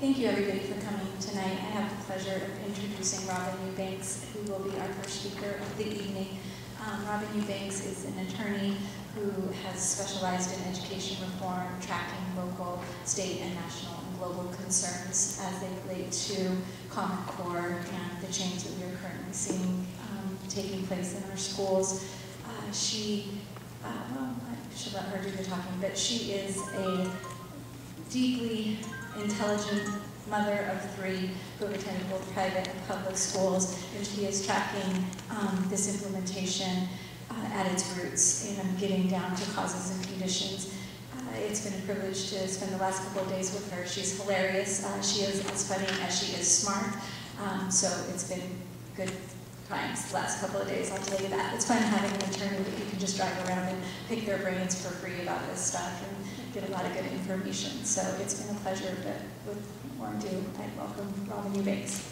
Thank you everybody for coming tonight. I have the pleasure of introducing Robin Eubanks, who will be our first speaker of the evening. Robin Eubanks is an attorney who has specialized in education reform, tracking local, state, and national and global concerns as they relate to Common Core and the change that we are currently seeing taking place in our schools. Well, I should let her do the talking, but she is a deeply intelligent mother of three who attended both private and public schools, and she is tracking this implementation at its roots and getting down to causes and conditions. It's been a privilege to spend the last couple of days with her. She's hilarious. She is as funny as she is smart. So it's been good times the last couple of days, I'll tell you that. It's fun having an attorney that you can just drive around and pick their brains for free about this stuff and get a lot of good information. So it's been a pleasure, but with more ado, I welcome Robin Eubanks.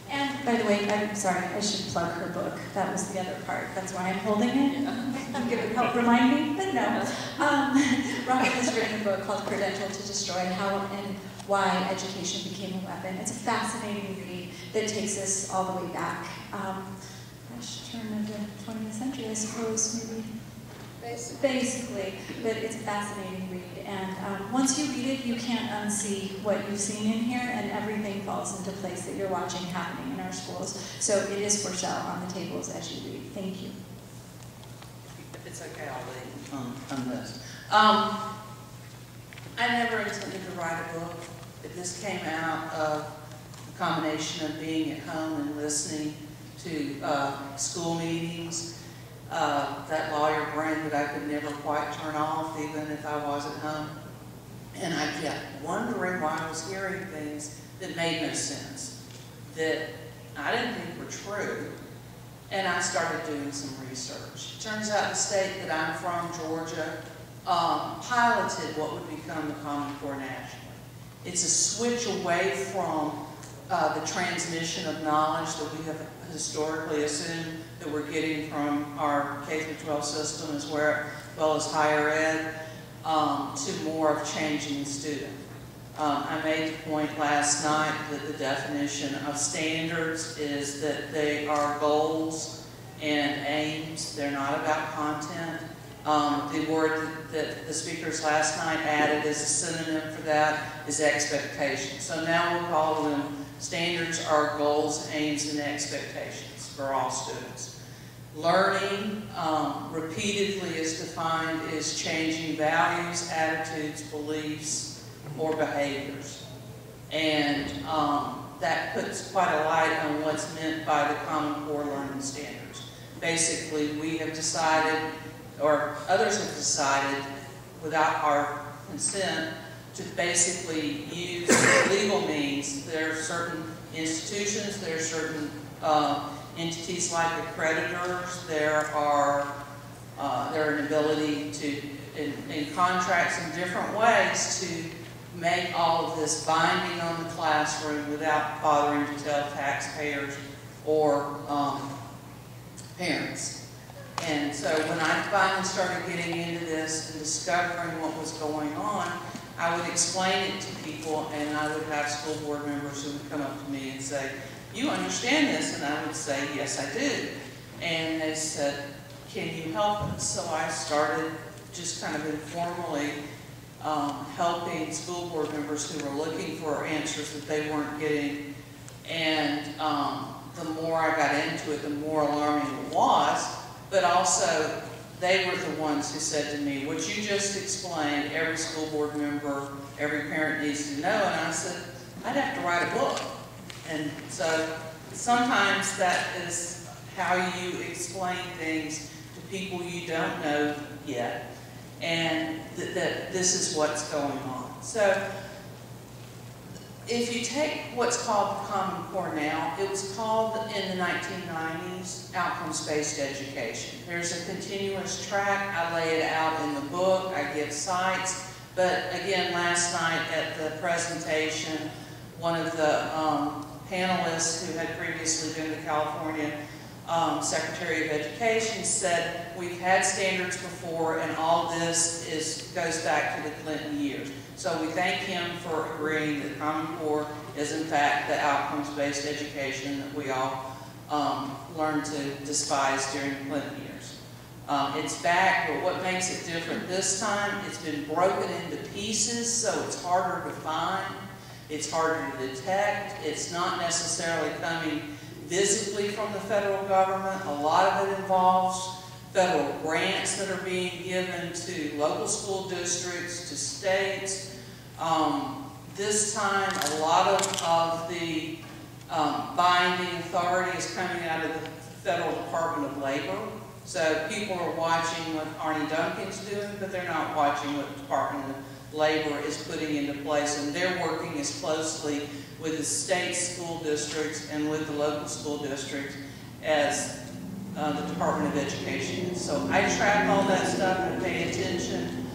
And by the way, I'm sorry, I should plug her book. That was the other part. That's why I'm holding it. It would help remind me, but no. Robin has written a book called Credential to Destroy: How and Why Education Became a Weapon. It's a fascinating read that takes us all the way back. Turn of the 20th century, I suppose, maybe. Basically, but it's a fascinating read. And once you read it, you can't unsee what you've seen in here, and everything falls into place that you're watching happening in our schools. So it is for sale on the tables as you read. Thank you. If it's okay, I'll leave on this. I never intended to write a book. This came out of a combination of being at home and listening to school meetings, that lawyer brain that I could never quite turn off even if I was at home. And I kept wondering why I was hearing things that made no sense, that I didn't think were true. And I started doing some research. It turns out the state that I'm from, Georgia, piloted what would become the Common Core nationally. It's a switch away from the transmission of knowledge that we have historically assumed that we're getting from our K-12 system as well as higher ed, to more of changing the student. I made the point last night that the definition of standards is that they are goals and aims. They're not about content. The word that the speakers last night added as a synonym for that is expectation. So now we'll call them standards are goals, aims, and expectations for all students. Learning repeatedly is defined as changing values, attitudes, beliefs, or behaviors. And that puts quite a light on what's meant by the Common Core learning standards. Basically, we have decided, or others have decided, without our consent, to basically use legal means. There are certain institutions, there are certain entities like accreditors, there are an ability to, in contracts in different ways, to make all of this binding on the classroom without bothering to tell taxpayers or parents. And so when I finally started getting into this and discovering what was going on, I would explain it to people, and I would have school board members who would come up to me and say, "You understand this?" And I would say, "Yes, I do." And they said, "Can you help us?" So I started just kind of informally helping school board members who were looking for answers that they weren't getting. And the more I got into it, the more alarming it was. But also, they were the ones who said to me, "What you just explained, every school board member, every parent needs to know." And I said, "I'd have to write a book." And so sometimes that is how you explain things to people you don't know yet, and that this is what's going on. So if you take what's called the Common Core now, it was called in the 1990s outcomes-based education. There's a continuous track. I lay it out in the book. I give sites. But again, last night at the presentation, one of the panelists who had previously been to California Secretary of Education, said we've had standards before and all this goes back to the Clinton years. So we thank him for agreeing that Common Core is in fact the outcomes-based education that we all learned to despise during the Clinton years. It's back, but what makes it different this time, it's been broken into pieces, so it's harder to find, it's harder to detect, it's not necessarily coming visibly from the federal government. A lot of it involves federal grants that are being given to local school districts, to states. This time, a lot of the binding authority is coming out of the Federal Department of Labor. So people are watching what Arnie Duncan's doing, but they're not watching what the Department of Labor is putting into place, and they're working as closely with the state school districts and with the local school districts as the Department of Education is. So I track all that stuff and pay attention.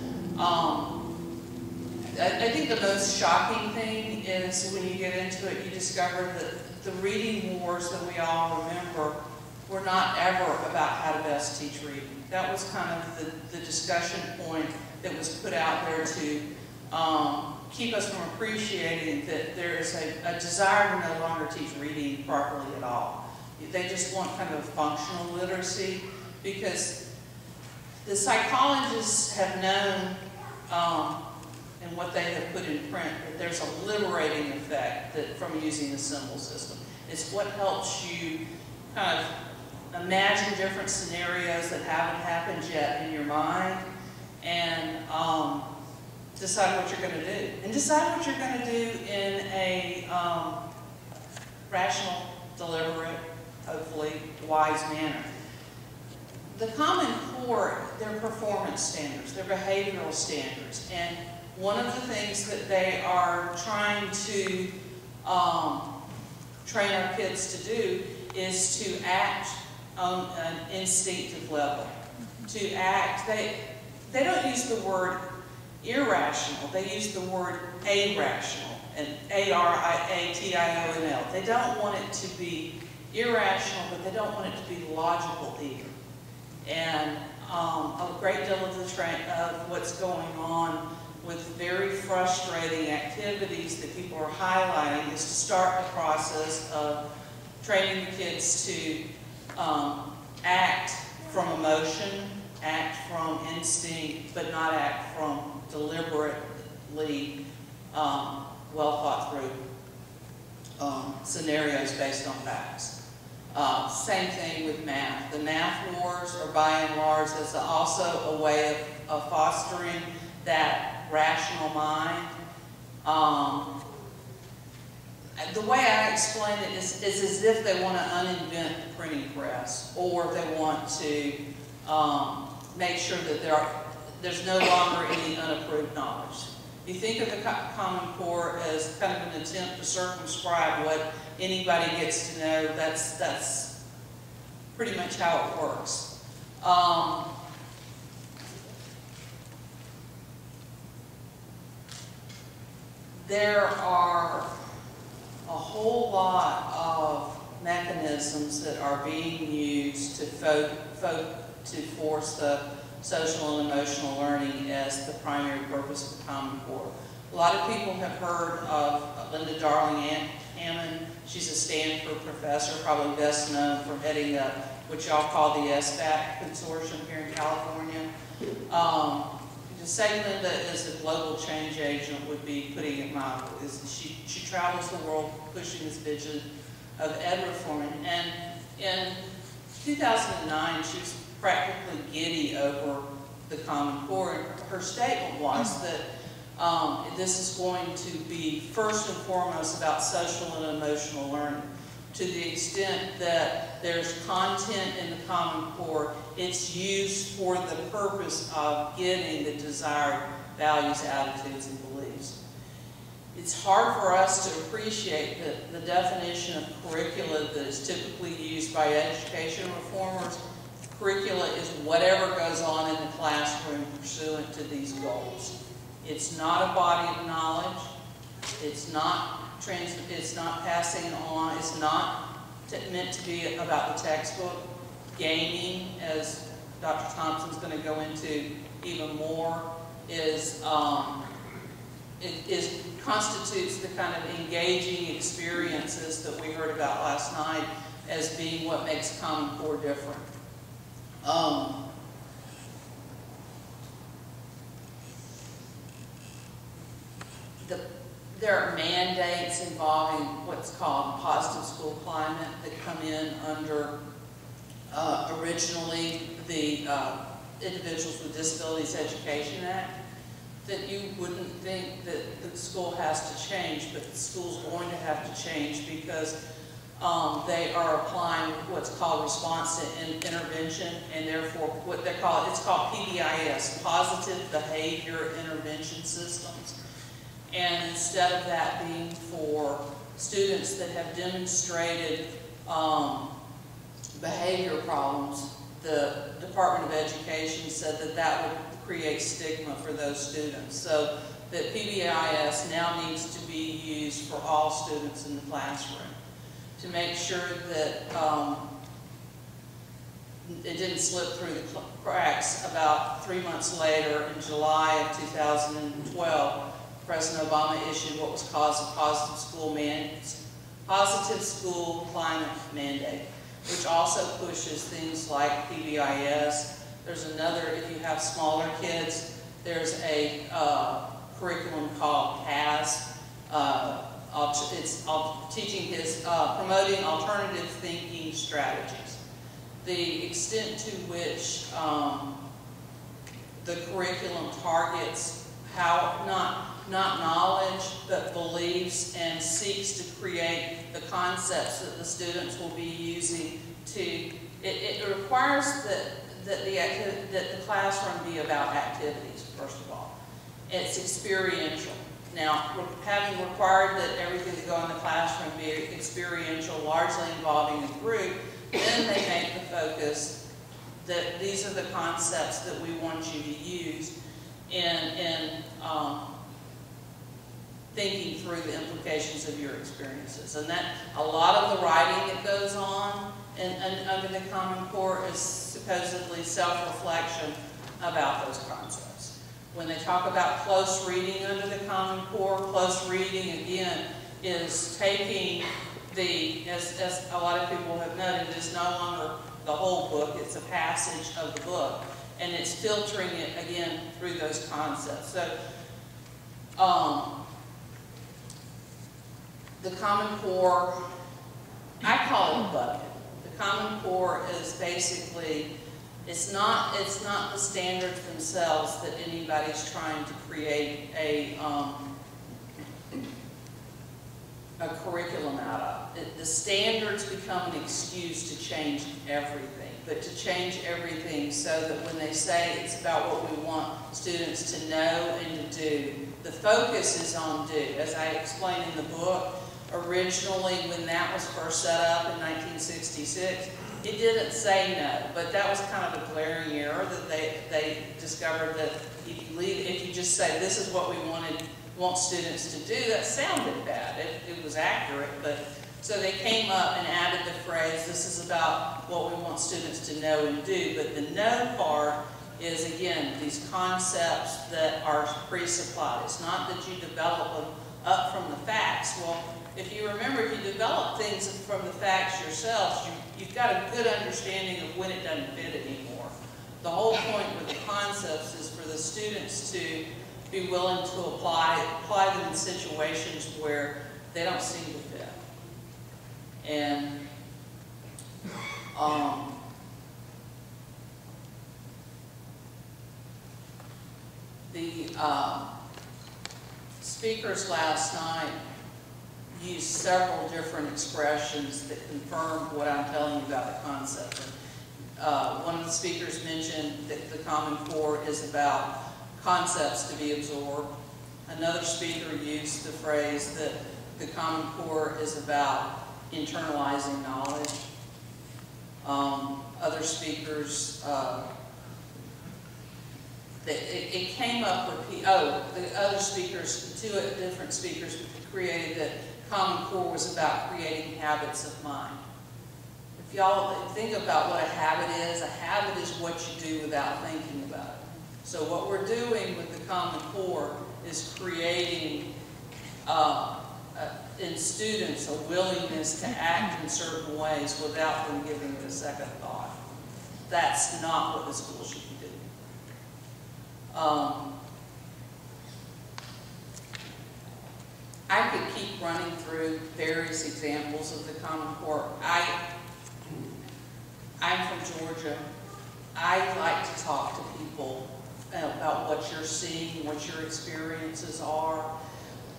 I think the most shocking thing is when you get into it, you discover that the reading wars that we all remember were not ever about how to best teach reading. That was kind of the discussion point that was put out there to keep us from appreciating that there is a desire to no longer teach reading properly at all. They just want kind of functional literacy, because the psychologists have known and what they have put in print that there's a liberating effect from using the symbol system. It's what helps you kind of imagine different scenarios that haven't happened yet in your mind, and decide what you're going to do. And decide what you're going to do in a rational, deliberate, hopefully wise manner. The Common Core, they're performance standards, they're behavioral standards, and one of the things that they are trying to train our kids to do is to act on an instinctive level. To act, they don't use the word irrational, they use the word arational, and A-R-I-A-T-I-O-N-L. They don't want it to be irrational, but they don't want it to be logical either. And a great deal of what's going on with very frustrating activities that people are highlighting is to start the process of training the kids to act from emotion, act from instinct, but not act from deliberately well thought through scenarios based on facts. Same thing with math. The math wars are by and large also a way of fostering that rational mind. The way I explain it is as if they want to uninvent the printing press, or they want to make sure that there's no longer any unapproved knowledge. You think of the Common Core as kind of an attempt to circumscribe what anybody gets to know. That's pretty much how it works. There are a whole lot of mechanisms that are being used to force the social and emotional learning as the primary purpose of the Common Core. A lot of people have heard of Linda Darling-Hammond. She's a Stanford professor, probably best known for heading up what y'all call the SBAC consortium here in California. To say Linda is a global change agent would be putting it mildly. She travels the world pushing this vision of ed reform. And in 2009, she was practically giddy over the Common Core. Her statement was that this is going to be first and foremost about social and emotional learning. To the extent that there's content in the Common Core, it's used for the purpose of getting the desired values, attitudes, and beliefs. It's hard for us to appreciate that the definition of curricula that is typically used by education reformers. Curricula is whatever goes on in the classroom pursuant to these goals. It's not a body of knowledge. It's not passing on. It's not meant to be about the textbook. Gaming, as Dr. Thompson's going to go into even more, constitutes the kind of engaging experiences that we heard about last night as being what makes Common Core different. There are mandates involving what's called positive school climate that come in under originally the Individuals with Disabilities Education Act, that you wouldn't think that the school has to change, but the school's going to have to change because they are applying what's called response to intervention, and therefore what they call it's called PBIS, Positive Behavior Intervention Systems. And instead of that being for students that have demonstrated behavior problems, the Department of Education said that that would create stigma for those students. So that PBIS now needs to be used for all students in the classroom to make sure that it didn't slip through the cracks. About 3 months later, in July of 2012, President Obama issued what was called a positive school climate mandate, which also pushes things like PBIS. There's another, if you have smaller kids, there's a curriculum called CAS. It's promoting alternative thinking strategies. The extent to which the curriculum targets how not knowledge, but beliefs, and seeks to create the concepts that the students will be using to, it requires that the classroom be about activities, first of all. It's experiential. Now, having required that everything that go in the classroom be experiential, largely involving a group, then they make the focus that these are the concepts that we want you to use in thinking through the implications of your experiences. And that a lot of the writing that goes on and under the Common Core is supposedly self-reflection about those concepts. When they talk about close reading under the Common Core, close reading again is taking as a lot of people have noted, it's no longer the whole book, it's a passage of the book, and it's filtering it again through those concepts. So the Common Core, I call it a bucket. The Common Core is basically, it's not the standards themselves that anybody's trying to create a curriculum out of. The standards become an excuse to change everything, but to change everything so that when they say it's about what we want students to know and to do, the focus is on do. As I explained in the book, originally when that was first set up in 1966, it didn't say no, but that was kind of a glaring error that they discovered that if you just say this is what we want students to do, that sounded bad. It was accurate, but so they came up and added the phrase, this is about what we want students to know and do, but the know part is, again, these concepts that are pre-supplied. It's not that you develop them up from the facts. Well, if you remember, if you develop things from the facts yourselves, you've got a good understanding of when it doesn't fit anymore. The whole point with the concepts is for the students to be willing to apply them in situations where they don't seem to fit. And the speakers last night used several different expressions that confirm what I'm telling you about the concept. One of the speakers mentioned that the Common Core is about concepts to be absorbed. Another speaker used the phrase that the Common Core is about internalizing knowledge. Other speakers, it came up with, the other speakers, two different speakers created that Common Core was about creating habits of mind. if y'all think about what a habit is what you do without thinking about it. So what we're doing with the Common Core is creating in students a willingness to act in certain ways without them giving it a second thought. That's not what the school should be doing. I could keep running through various examples of the Common Core. I'm from Georgia. I like to talk to people about what you're seeing, what your experiences are.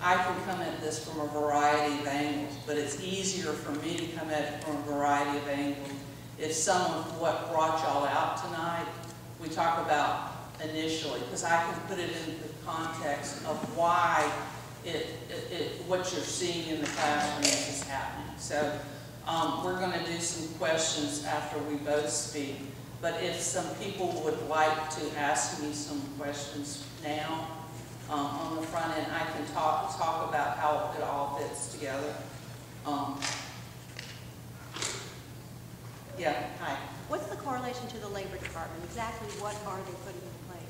I can come at this from a variety of angles, but it's easier for me to come at it from a variety of angles. If some of what brought y'all out tonight, we talk about initially, because I can put it in the context of why what you're seeing in the classroom is happening. So we're going to do some questions after we both speak. But if some people would like to ask me some questions now, on the front end, I can talk about how it all fits together. Yeah, hi. What's the correlation to the Labor Department? Exactly what are they putting in place?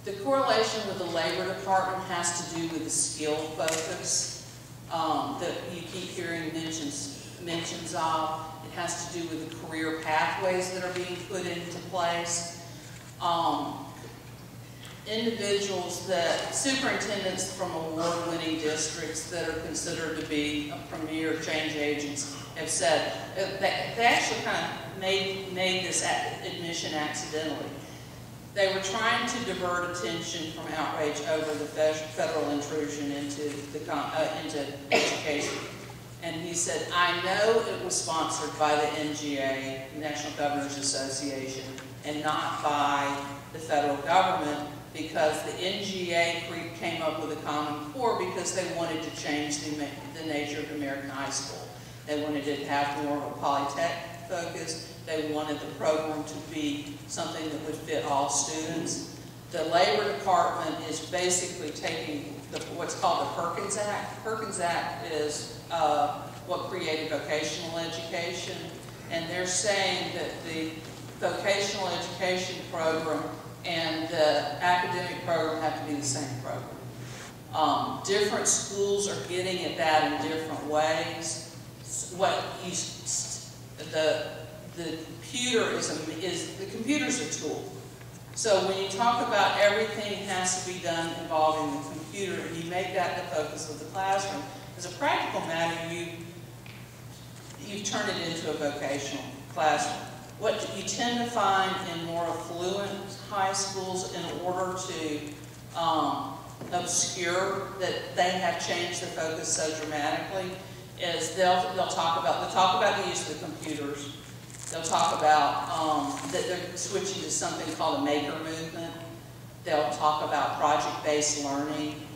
The correlation with the Labor Department has to do with the skill focus that you keep hearing mentions of. It has to do with the career pathways that are being put into place. Individuals superintendents from award-winning districts that are considered to be premier change agents have said, they actually kind of made this admission accidentally. They were trying to divert attention from outrage over the federal intrusion into education. And he said, I know it was sponsored by the NGA, National Governors Association, and not by the federal government, because the NGA came up with a Common Core because they wanted to change the nature of American high school. They wanted it to have more of a polytech focus. They wanted the program to be something that would fit all students. The Labor Department is basically taking what's called the Perkins Act. Perkins Act is what created vocational education, and they're saying that the vocational education program and the academic program have to be the same program. Different schools are getting at that in different ways. The computer's a tool. So when you talk about everything has to be done involving the computer, and you make that the focus of the classroom, as a practical matter, you turn it into a vocational classroom. What you tend to find in more affluent high schools, in order to obscure that they have changed their focus so dramatically, is they'll talk about the use of the computers. They'll talk about that they're switching to something called a maker movement. They'll talk about project-based learning.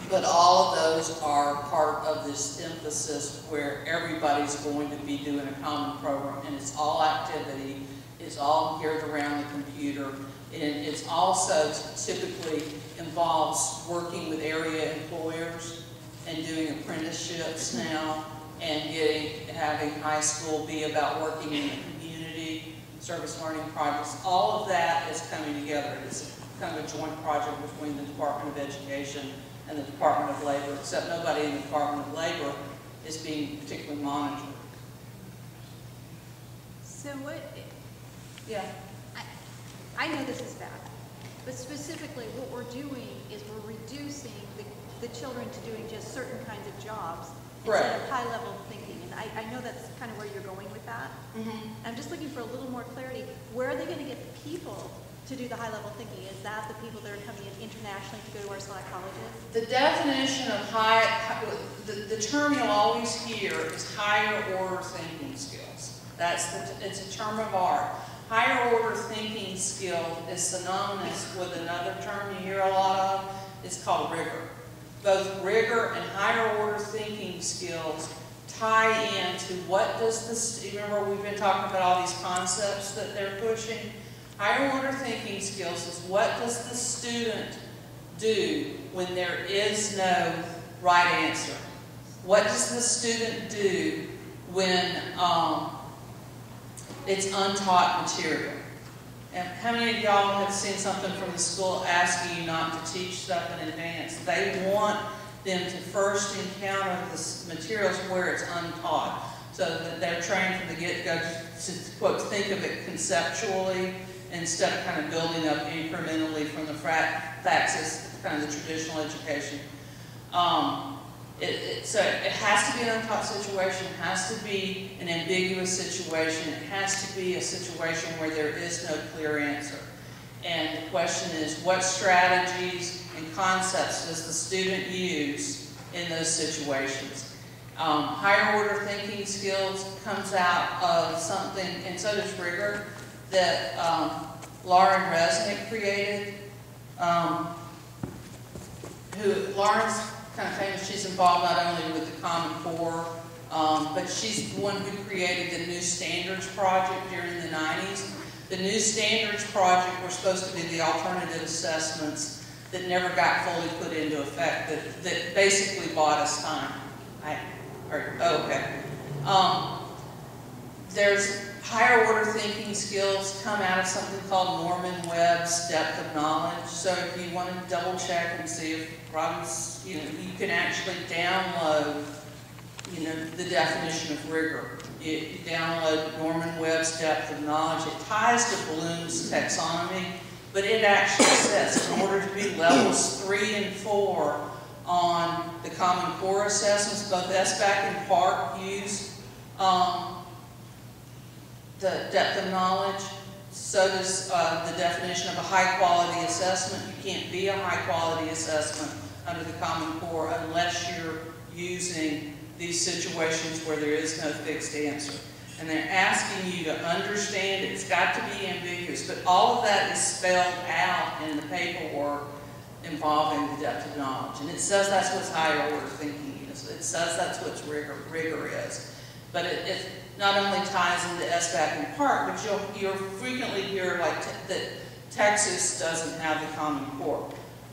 But all of those are part of this emphasis where everybody's going to be doing a common program, and it's all activity, it's all geared around the computer, and it's also typically involves working with area employers and doing apprenticeships now, and having high school be about working in the community, service learning projects. All of that is coming together. It's kind of a joint project between the Department of Education and the Department of Labor, except nobody in the Department of Labor is being particularly monitored. So what? Yeah. I know this is bad, but specifically what we're doing is we're reducing the children to doing just certain kinds of jobs instead of high-level thinking. And I know that's kind of where you're going with that. Mm-hmm. I'm just looking for a little more clarity. Where are they going to get the people to do the high-level thinking? Is that the people that are coming in internationally to go to our select colleges? The definition of the term you'll always hear is higher order thinking skills. It's a term of art. Higher order thinking skill is synonymous with another term you hear a lot of. It's called rigor. Both rigor and higher order thinking skills tie into what does this, remember we've been talking about all these concepts that they're pushing? Higher order thinking skills is what does the student do when there is no right answer? What does the student do when it's untaught material. And how many of y'all have seen something from the school asking you not to teach stuff in advance? They want them to first encounter the materials where it's untaught, so that they're trained from the get-go to, quote, think of it conceptually instead of kind of building up incrementally from the facts as kind of the traditional education. So it has to be an untaught situation, it has to be an ambiguous situation, it has to be a situation where there is no clear answer. And the question is, what strategies and concepts does the student use in those situations? Higher order thinking skills comes out of something, and so does rigor, that Lauren Resnick created. Lauren's kind of famous. She's involved not only with the Common Core, but she's the one who created the New Standards Project during the 90s. The New Standards Project were supposed to be the alternative assessments that never got fully put into effect, that basically bought us time. There's higher order thinking skills come out of something called Norman Webb's depth of knowledge. So if you want to double check and see if Robin's, you can actually download, the definition of rigor. You download Norman Webb's depth of knowledge. It ties to Bloom's taxonomy, but it actually says in order to be levels 3 and 4 on the Common Core assessments, both SBAC and PARC use the depth of knowledge. So does the definition of a high-quality assessment. You can't be a high-quality assessment under the Common Core unless you're using these situations where there is no fixed answer. And they're asking you to understand it. It's got to be ambiguous, but all of that is spelled out in the paperwork involving the depth of knowledge. And it says that's what higher order thinking is. It says that's what rigor is. But it not only ties into SBAC and PARC, but you'll frequently hear that Texas doesn't have the Common Core.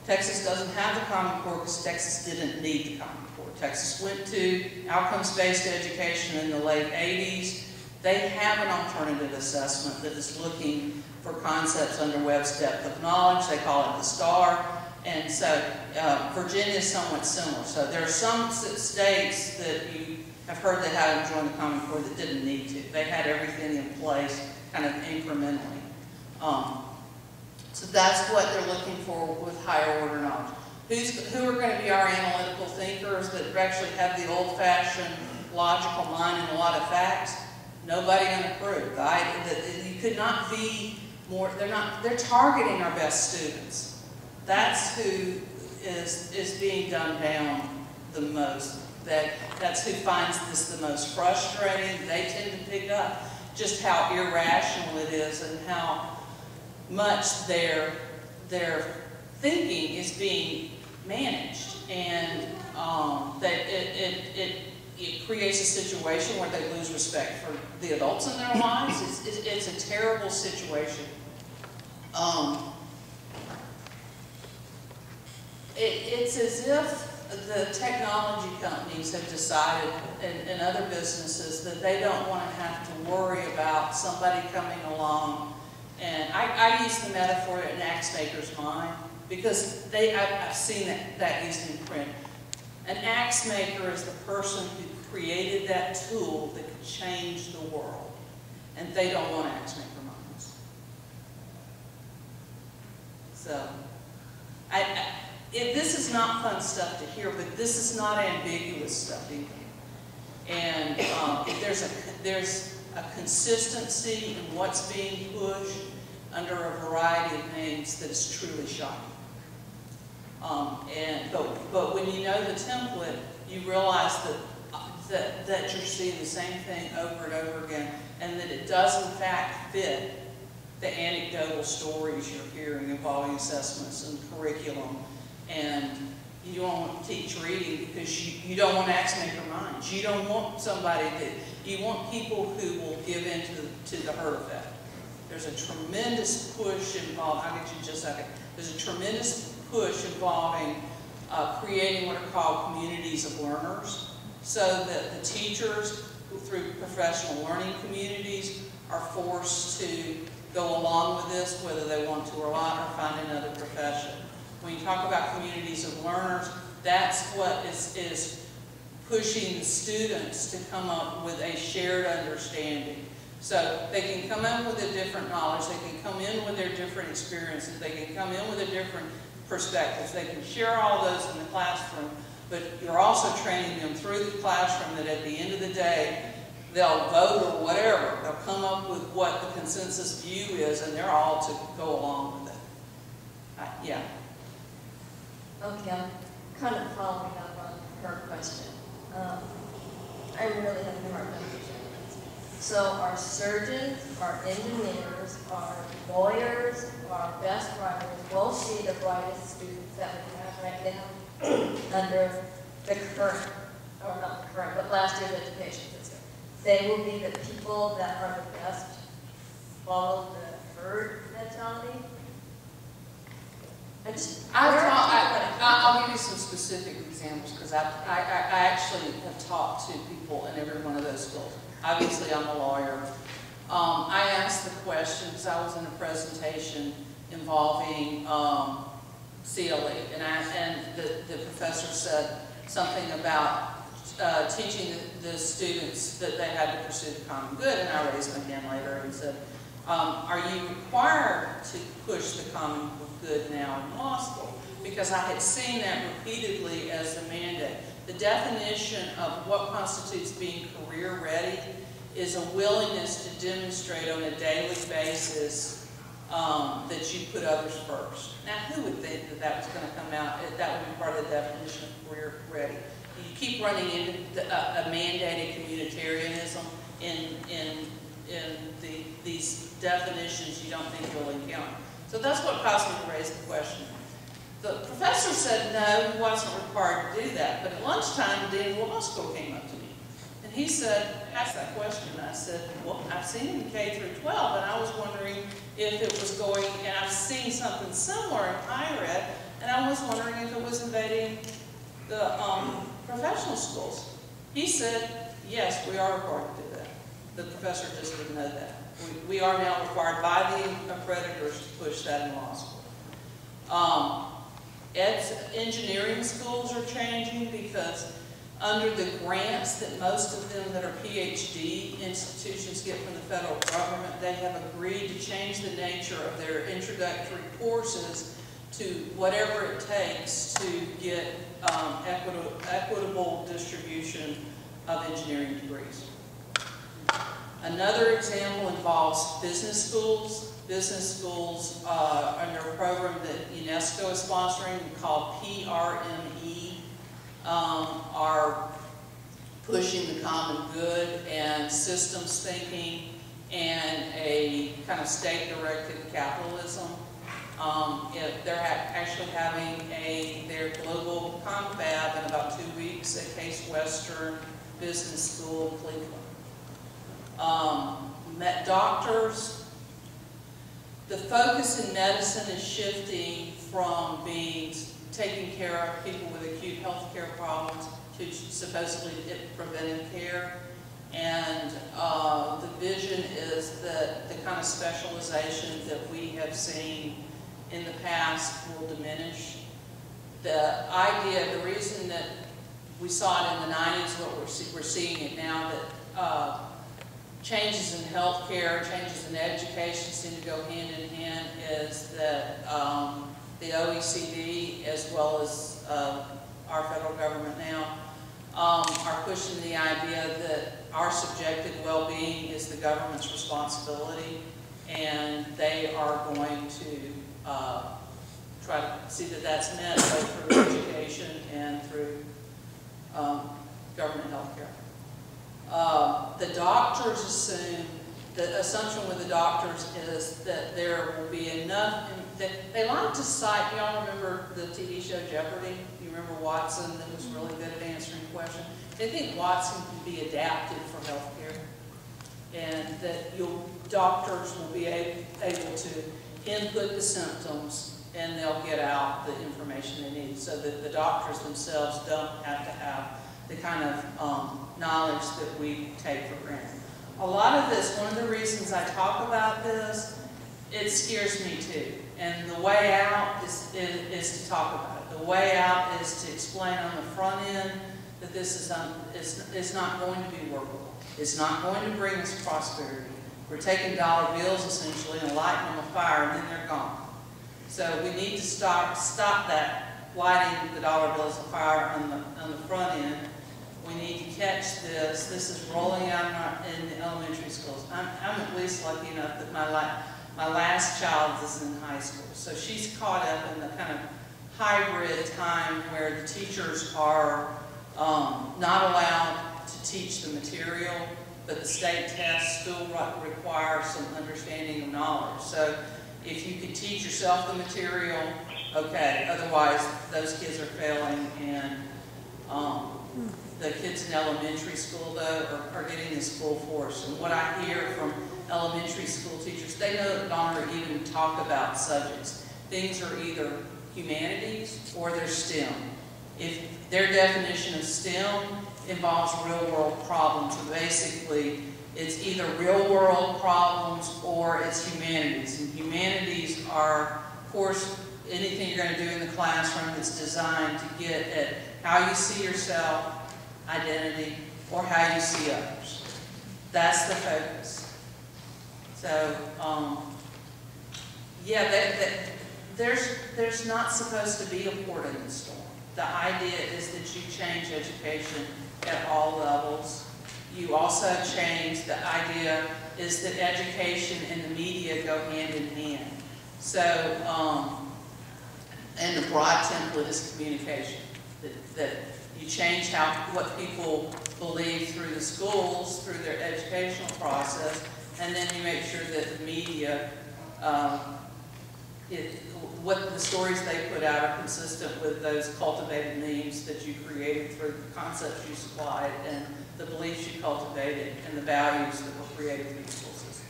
Texas doesn't have the Common Core because Texas didn't need the Common Core. Texas went to outcomes-based education in the late 80s. They have an alternative assessment that is looking for concepts under Webb's depth of knowledge. They call it the STAR. And so Virginia is somewhat similar. So there are some states that you have heard they had them join the Common Core that didn't need to. They had everything in place kind of incrementally. So that's what they're looking for with higher order knowledge. Who are going to be our analytical thinkers that actually have the old-fashioned logical mind and a lot of facts? Nobody on the group. You could not be more, they're targeting our best students. That's who is being done down the most. That's who finds this the most frustrating. They tend to pick up just how irrational it is and how much their thinking is being managed, and that it creates a situation where they lose respect for the adults in their lives. It's a terrible situation. It's as if the technology companies have decided, and other businesses, that they don't want to have to worry about somebody coming along. And I use the metaphor an axe maker's mind, because I've seen that used in print. An axe maker is the person who created that tool that could change the world. And they don't want axe maker minds. So, this is not fun stuff to hear, but this is not ambiguous stuff either. And there's a consistency in what's being pushed under a variety of names that is truly shocking. But when you know the template, you realize that you're seeing the same thing over and over again, and that it does in fact fit the anecdotal stories you're hearing involving assessments and curriculum. And you don't want to teach reading because you don't want axe maker minds. You don't want you want people who will give in to the herd effect. There's a tremendous push involved. I'll get you in just a second. There's a tremendous push involving creating what are called communities of learners, so that the teachers through professional learning communities are forced to go along with this, whether they want to or not, or find another profession. When you talk about communities of learners, that's what is pushing the students to come up with a shared understanding. So they can come in with a different knowledge, they can come in with their different experiences, they can come in with a different perspectives, they can share all those in the classroom, but you're also training them through the classroom that at the end of the day, they'll vote or whatever, they'll come up with what the consensus view is, and they're all to go along with it. Yeah. Okay, I'm kind of following up on her question. I'm really having a hard time understanding this. So our surgeons, our engineers, our lawyers, our best writers will see the brightest students that we have right now under the current, or not the current, but last year's education system. They will be the people that are the best, follow the herd mentality. I'll give you some specific examples because I actually have talked to people in every one of those schools. Obviously, I'm a lawyer. I asked the question because I was in a presentation involving CLE, and the professor said something about teaching the students that they had to pursue the common good, and I raised my hand later and said, are you required to push the common good now in law school? Because I had seen that repeatedly as the mandate. The definition of what constitutes being career ready is a willingness to demonstrate on a daily basis that you put others first. Now, who would think that that was going to come out, that would be part of the definition of career ready? You keep running into a mandated communitarianism in these definitions you don't think you'll encounter. So that's what caused me to raise the question. The professor said no, he wasn't required to do that, but at lunchtime the dean of law school came up to me. And he said, asked that question, and I said, well, I've seen it in K through 12, and I was wondering if it was going, and I've seen something similar in higher ed, and I was wondering if it was invading the professional schools. He said, yes, we are required to do that. The professor just didn't know that. We are now required by the accreditors to push that in law school. Engineering schools are changing because under the grants that most of them that are PhD institutions get from the federal government, they have agreed to change the nature of their introductory courses to whatever it takes to get equitable distribution of engineering degrees. Another example involves business schools. Business schools under a program that UNESCO is sponsoring called PRME are pushing the common good and systems thinking and a kind of state-directed capitalism. They're actually having their global confab in about 2 weeks at Case Western Business School in Cleveland. Met doctors. The focus in medicine is shifting from taking care of people with acute health care problems to supposedly preventive care. And the vision is that the kind of specialization that we have seen in the past will diminish. The idea, the reason that we saw it in the 90s, what we're seeing it now, that changes in healthcare, changes in education seem to go hand in hand, is that the OECD, as well as our federal government now, are pushing the idea that our subjective well-being is the government's responsibility, and they are going to try to see that that's met both through education and through government health care. The doctors assume, the assumption with the doctors is that there will be enough, they like to cite, y'all remember the TV show Jeopardy? You remember Watson that was really good at answering questions? They think Watson can be adapted for health care, and that doctors will be able to input the symptoms and they'll get out the information they need, so that the doctors themselves don't have to have the kind of knowledge that we take for granted. A lot of this, one of the reasons I talk about this, it scares me too. And the way out is to talk about it. The way out is to explain on the front end that this is not going to be workable. It's not going to bring us prosperity. We're taking dollar bills essentially and lighting them a fire, and then they're gone. So we need to stop that lighting the dollar bills a fire on the front end. We need to catch this. This is rolling out in the elementary schools. I'm at least lucky enough that my last child is in high school, so she's caught up in the kind of hybrid time where the teachers are not allowed to teach the material, but the state tests still require some understanding of knowledge. So if you can teach yourself the material, okay, otherwise those kids are failing. And the kids in elementary school, though, are getting this full force. And what I hear from elementary school teachers, they no longer even talk about subjects. Things are either humanities or they're STEM. If their definition of STEM involves real-world problems, so basically it's either real-world problems or it's humanities. And humanities are, of course, anything you're going to do in the classroom that's designed to get at how you see yourself, identity, or how you see others. That's the focus. So, yeah, there's not supposed to be a port in the storm. The idea is that you change education at all levels. You also change, the idea is that education and the media go hand in hand. So, and the broad template is communication. That you change what people believe through the schools, through their educational process, and then you make sure that the media, what the stories they put out are consistent with those cultivated memes that you created through the concepts you supplied and the beliefs you cultivated and the values that were created through the school system.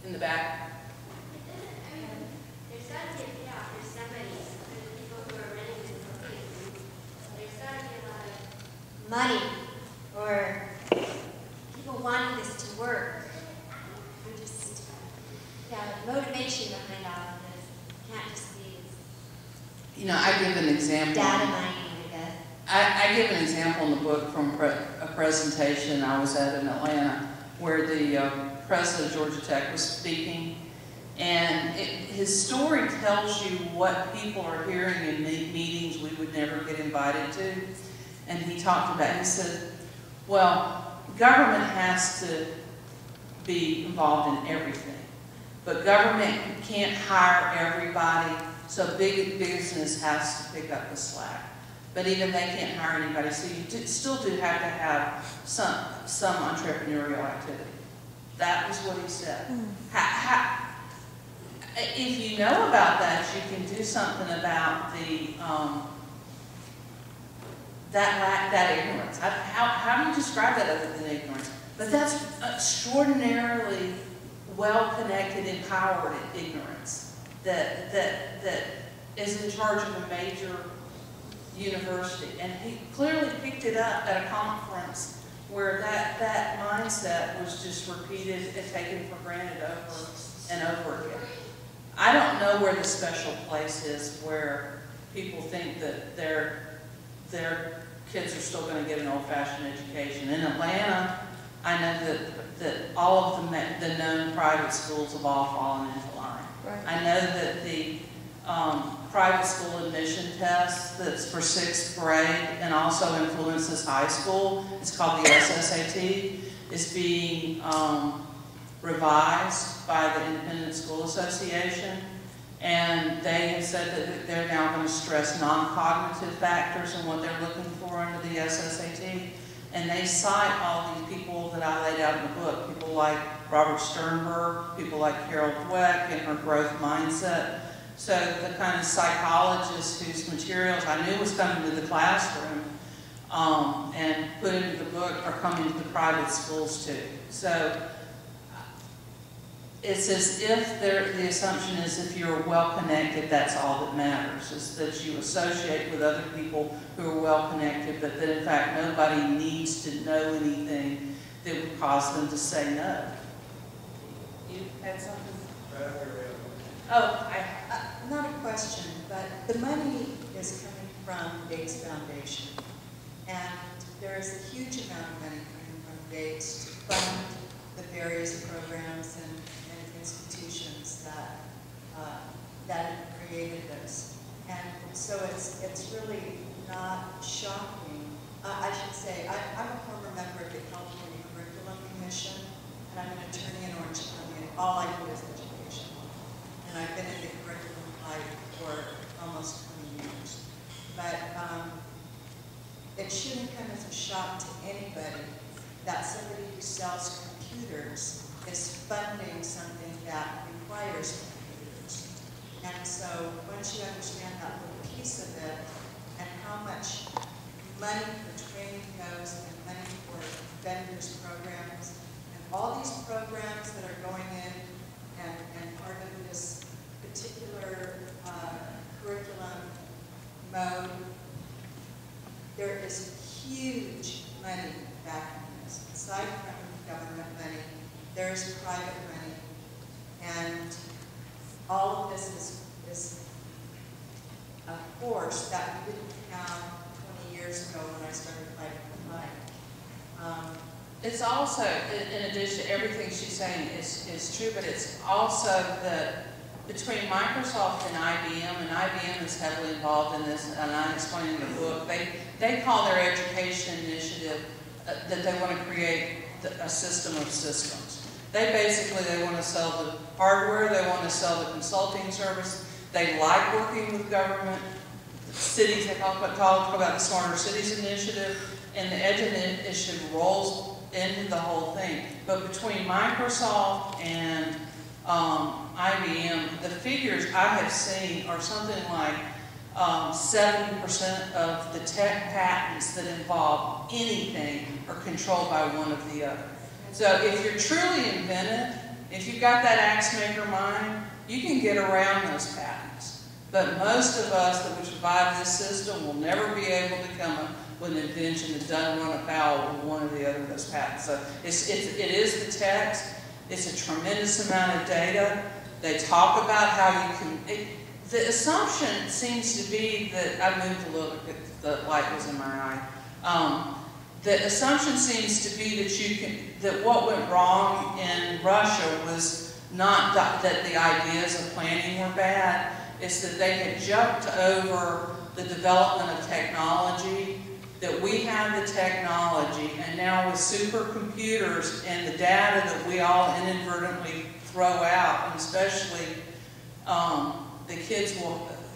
In the back. There's got to be a payoff for somebody, for the people who are running this place. There's got to be a lot of money or people wanting this to work. We just, yeah, motivation behind all of this. Can't just be You know, I give an example. data mining, I guess. I give an example in the book from a presentation I was at in Atlanta where the president of Georgia Tech was speaking, and his story tells you what people are hearing in meetings we would never get invited to. And he talked about, he said, well, government has to be involved in everything, but government can't hire everybody, so big business has to pick up the slack. But even they can't hire anybody, so you still do have to have some entrepreneurial activity. That was what he said. If you know about that, you can do something about the that ignorance. How do you describe that other than ignorance? But that's extraordinarily well-connected, empowered ignorance that is in charge of a major university. And he clearly picked it up at a conference where that mindset was just repeated and taken for granted over and over again. I don't know where the special place is where people think that their kids are still going to get an old-fashioned education. In Atlanta, I know that all of the known private schools have all fallen into line. Right. I know that the private school admission test that's for 6th grade and also influences high school, it's called the SSAT, is being revised by the Independent School Association. And they have said that they're now going to stress non-cognitive factors and what they're looking for under the SSAT. And they cite all these people that I laid out in the book, people like Robert Sternberg, people like Carol Dweck and her growth mindset. So the kind of psychologists whose materials I knew was coming to the classroom and put into the book are coming to the private schools too. So it's as if the assumption is if you're well connected, that's all that matters, is that you associate with other people who are well connected, but that in fact nobody needs to know anything that would cause them to say no. You had something? Oh, not a question, but the money is coming from Gates Foundation. And there is a huge amount of money coming from Gates to fund the various programs and institutions that have created this. And so it's really not shocking. I should say, I'm a former member of the California Curriculum Commission, and I'm an attorney in Orange County, and all I do is education. And I've been in the curriculum fight for almost 20 years. But it shouldn't come as a shock to anybody that somebody who sells computers is funding something that requires computers. And so once you understand that little piece of it and how much money for training goes and money for vendors programs and all these programs that are going in and part of this particular curriculum mode, there is huge money backing this. Aside from government money, there's private money, and all of this is a force that we didn't have 20 years ago when I started fighting the fight. It's also, in addition to everything she's saying is true, but it's also that between Microsoft and IBM is heavily involved in this, and I explain in the book, they call their education initiative that they want to create a system of systems. They want to sell the hardware, they want to sell the consulting service, they like working with government, cities, they talk about the Smarter Cities Initiative, and the Edge Initiative rolls into the whole thing. But between Microsoft and IBM, the figures I have seen are something like 70% of the tech patents that involve anything are controlled by one of the other. So if you're truly inventive, if you've got that axe maker mind, you can get around those patents. But most of us that would survive this system will never be able to come up with an invention that doesn't run afoul of one or the other of those patents. So it is the text. It's a tremendous amount of data. They talk about how you can. The assumption seems to be that I moved a little bit. The light was in my eye. The assumption seems to be that what went wrong in Russia was not that the ideas of planning were bad. It's that they had jumped over the development of technology. That we have the technology, and now with supercomputers and the data that we all inadvertently throw out, and especially the kids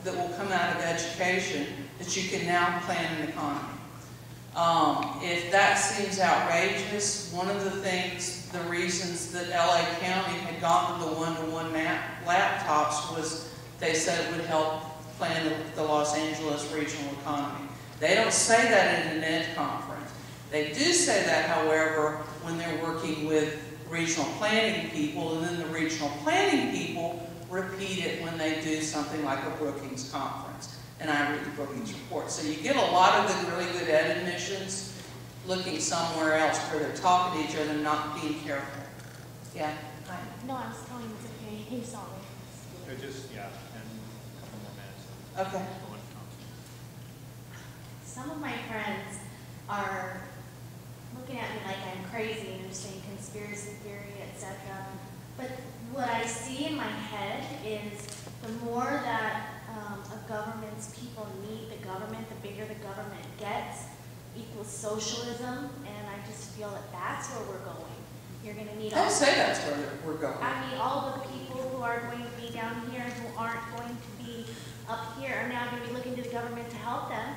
that will come out of education, that you can now plan an economy. If that seems outrageous, one of the reasons that LA County had gone to the one-to-one laptops was they said it would help plan the Los Angeles regional economy. They don't say that in an ed conference. They do say that, however, when they're working with regional planning people, and then the regional planning people repeat it when they do something like a Brookings conference. And I read the Brookings report. So you get a lot of the really good ed admissions looking somewhere else where they're talking to each other and not being careful. Yeah? Hi. No, I was telling you it's okay. Hey, sorry. And a couple more minutes. Okay. Some of my friends are looking at me like I'm crazy and they're saying conspiracy theory, etc. But what I see in my head is the more that a government's people need the government, the bigger the government gets, equals socialism, and I just feel that that's where we're going. You're going to need all. Don't say that's where we're going. I mean, all the people who are going to be down here and who aren't going to be up here are now going to be looking to the government to help them.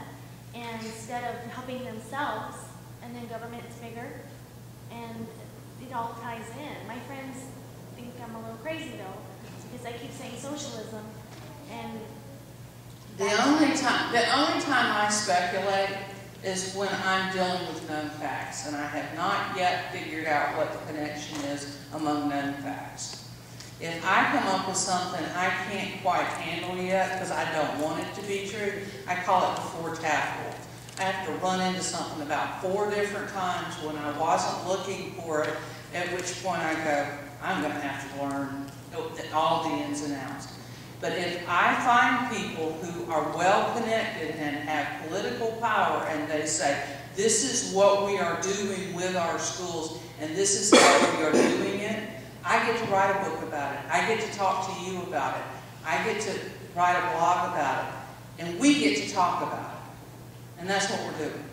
And instead of helping themselves, and then government's bigger, and it all ties in. My friends think I'm a little crazy though, because I keep saying socialism, and the only time I speculate is when I'm dealing with known facts, and I have not yet figured out what the connection is among known facts. If I come up with something I can't quite handle yet, because I don't want it to be true, I call it the 4-tap rule. I have to run into something about 4 different times when I wasn't looking for it, at which point I go, I'm going to have to learn all the ins and outs. But if I find people who are well connected and have political power and they say, this is what we are doing with our schools and this is how we are doing it, I get to write a book about it. I get to talk to you about it. I get to write a blog about it. And we get to talk about it. And that's what we're doing.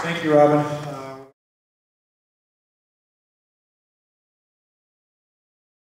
Thank you, Robin.